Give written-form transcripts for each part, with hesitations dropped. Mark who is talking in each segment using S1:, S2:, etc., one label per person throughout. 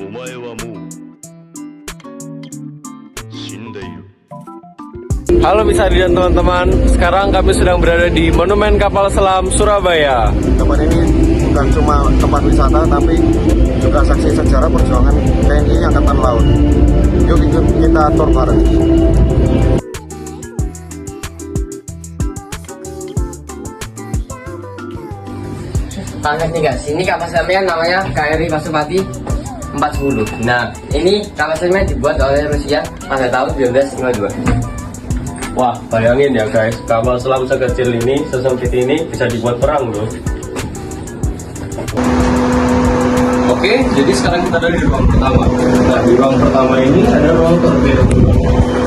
S1: お前はもう死んでいる。
S2: Halo Misadi dan teman-teman, sekarang kami sedang berada di Monumen Kapal Selam Surabaya.
S3: Tempat ini bukan cuma tempat wisata, tapi juga saksi sejarah perjuangan TNI Angkatan Laut. Yuk ikut kita tur bareng.
S4: Banget nih guys, ini kapal selamnya namanya KRI Pasupati 40. Nah, ini kapal selamnya dibuat oleh Rusia pada tahun 1952.
S2: Wah, bayangin ya guys, kapal selam sekecil ini, sesempit ini bisa dibuat perang loh. Oke, jadi sekarang kita ada di ruang pertama. Nah, di ruang pertama ini ada ruang torpedo.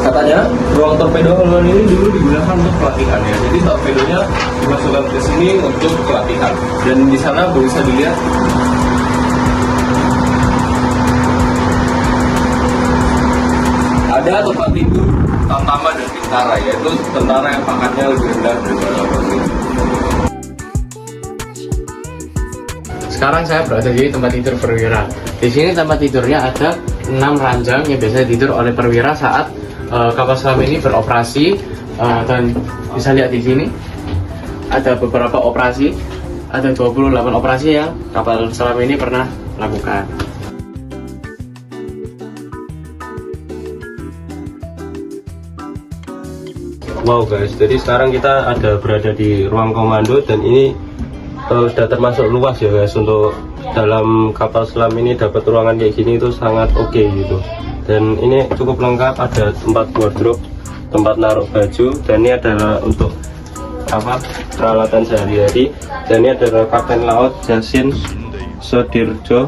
S2: Katanya, ruang torpedo ini dulu digunakan untuk pelatihan ya. Jadi torpedonya dimasukkan ke sini untuk pelatihan. Dan di sana bisa dilihat ada tempat tidur Tamtama dan Bintara, yaitu tentara yang pangkatnya lebih rendah daripada polisi.
S4: Sekarang saya berada di tempat tidur perwira. Di sini tempat tidurnya ada 6 ranjang yang biasa tidur oleh perwira saat kapal selam ini beroperasi. Dan bisa lihat di sini ada beberapa operasi, ada 28 operasi yang kapal selam ini pernah lakukan.
S2: Wow guys, jadi sekarang kita ada berada di ruang komando dan ini sudah termasuk luas ya guys. Untuk dalam kapal selam ini dapat ruangan kayak gini itu sangat oke gitu. Dan ini cukup lengkap, ada tempat wardrobe, tempat naruh baju, dan ini adalah untuk peralatan sehari-hari. Dan ini adalah Kapten Laut Jasin Sodirjo,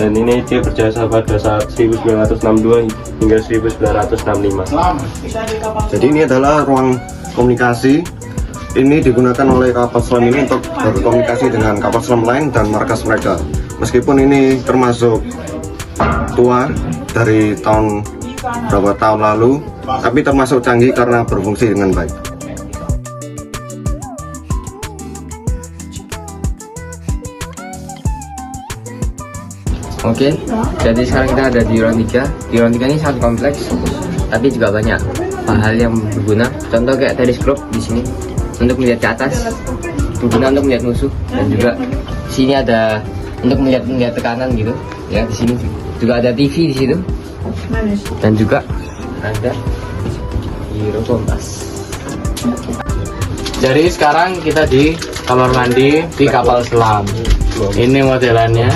S2: dan ini dia berjasa pada saat 1962 hingga 1965.
S3: Jadi ini adalah ruang komunikasi. Ini digunakan oleh kapal selam ini untuk berkomunikasi dengan kapal selam lain dan markas mereka. Meskipun ini termasuk tua dari tahun berapa tahun lalu, tapi termasuk canggih karena berfungsi dengan baik.
S4: Oke, jadi sekarang kita ada di ruang 3. Di ruang 3 ini sangat kompleks, tapi juga banyak hal yang berguna. Contoh kayak teleskop di sini untuk melihat ke atas, berguna untuk melihat musuh, dan juga di sini ada untuk melihat tekanan gitu. Ya, di sini juga ada TV di situ, dan juga ada Giro kompas. Jadi sekarang kita di kamar mandi di kapal selam. Ini modelannya.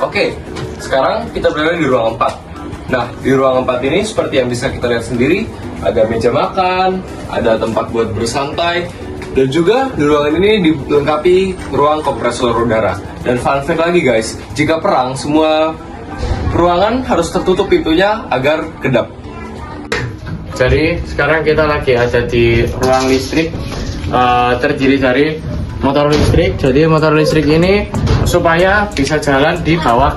S2: Oke, sekarang kita berada di ruang 4. Nah, di ruang 4 ini seperti yang bisa kita lihat sendiri, ada meja makan, ada tempat buat bersantai, dan juga di ruangan ini dilengkapi ruang kompresor udara. Dan fun fact lagi guys, jika perang semua ruangan harus tertutup pintunya agar kedap.
S4: Jadi sekarang kita lagi ada di ruang listrik, terdiri dari motor listrik. Jadi motor listrik ini supaya bisa jalan di bawah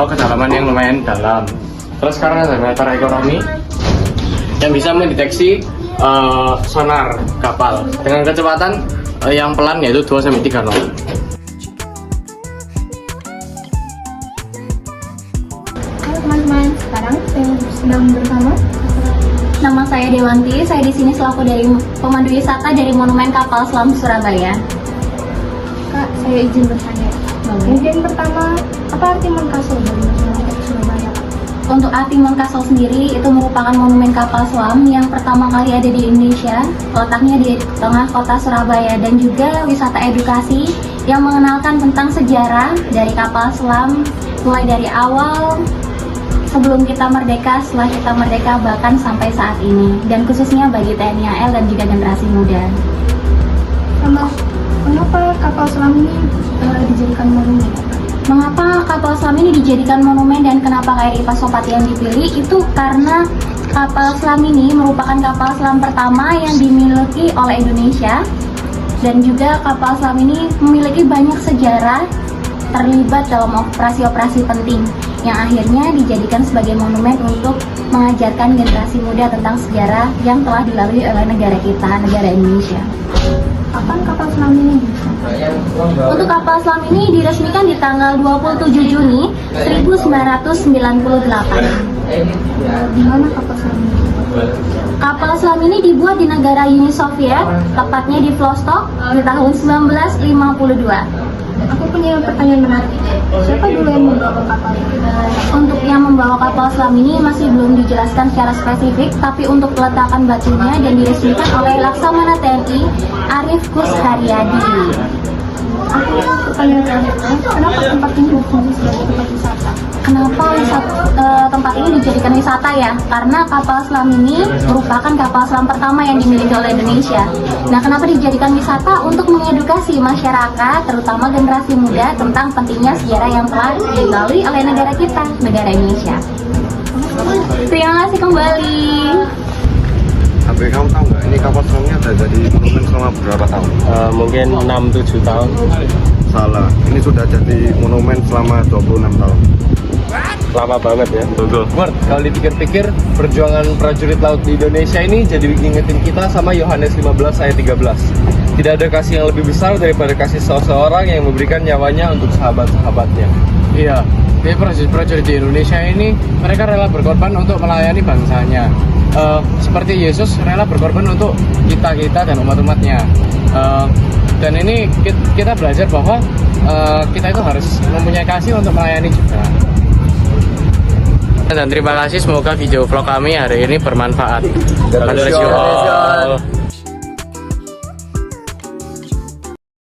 S4: kedalaman yang lumayan dalam. Terus sekarang ada meter ekonomi yang bisa mendeteksi sonar kapal dengan kecepatan yang pelan, yaitu 2-3 knot.
S5: Halo teman-teman, sekarang saya sedang bersama. Nama saya Dewanti, saya di sini selaku dari pemandu wisata dari Monumen Kapal Selam Surabaya. Kak, saya izin bertanya. Kemudian pertama, apa arti Monkasol dari masyarakat Surabaya? Untuk arti Monkasol sendiri, itu merupakan monumen kapal selam yang pertama kali ada di Indonesia, letaknya di tengah kota Surabaya, dan juga wisata edukasi yang mengenalkan tentang sejarah dari kapal selam mulai dari awal sebelum kita merdeka, setelah kita merdeka, bahkan sampai saat ini, dan khususnya bagi TNI AL dan juga generasi muda. Mengapa kapal selam ini dijadikan monumen? Mengapa kapal selam ini dijadikan monumen dan kenapa KRI Pasupati yang dipilih? Itu karena kapal selam ini merupakan kapal selam pertama yang dimiliki oleh Indonesia, dan juga kapal selam ini memiliki banyak sejarah terlibat dalam operasi-operasi penting yang akhirnya dijadikan sebagai monumen untuk mengajarkan generasi muda tentang sejarah yang telah dilalui oleh negara kita, negara Indonesia. Kapan kapal selam ini? Untuk kapal selam ini diresmikan di tanggal 27 Juni 1998. Di mana kapal selam ini? Kapal selam ini dibuat di negara Uni Soviet, tepatnya di Vostok di tahun 1952. Aku punya pertanyaan menarik. Siapa dulu yang membawa kapal ini? Untuk yang membawa kapal selam ini masih belum dijelaskan secara spesifik, tapi untuk peletakan batunya dan diresmikan oleh Laksamana TNI Arief Gus Haryadi. Aku pertanyaan terakhir, kenapa tempat ini berfungsi sebagai tempat wisata? Kenapa tempat ini dijadikan wisata ya? Karena kapal selam ini merupakan kapal selam pertama yang dimiliki oleh Indonesia. Nah, kenapa dijadikan wisata? Untuk mengedukasi masyarakat, terutama generasi muda, tentang pentingnya sejarah yang telah dilalui oleh negara kita, negara Indonesia. Terima kasih kembali.
S3: Tapi kamu tahu nggak, ini kapal selamnya ada jadi monumen selama berapa tahun?
S2: Mungkin 6-7 tahun.
S3: Salah, ini sudah jadi monumen selama 26 tahun.
S2: Lama banget ya. Tunggu.
S4: Murt, kalau dipikir-pikir perjuangan prajurit laut di Indonesia ini jadi ngingetin kita sama Yohanes 15 ayat 13. Tidak ada kasih yang lebih besar daripada kasih seseorang yang memberikan nyawanya untuk sahabat-sahabatnya. Iya, jadi prajurit di Indonesia ini mereka rela berkorban untuk melayani bangsanya. Seperti Yesus rela berkorban untuk kita dan umat-umatnya. Dan ini kita belajar bahwa kita itu harus mempunyai kasih untuk melayani juga. Dan terima kasih, semoga video vlog kami hari ini bermanfaat. God bless you all.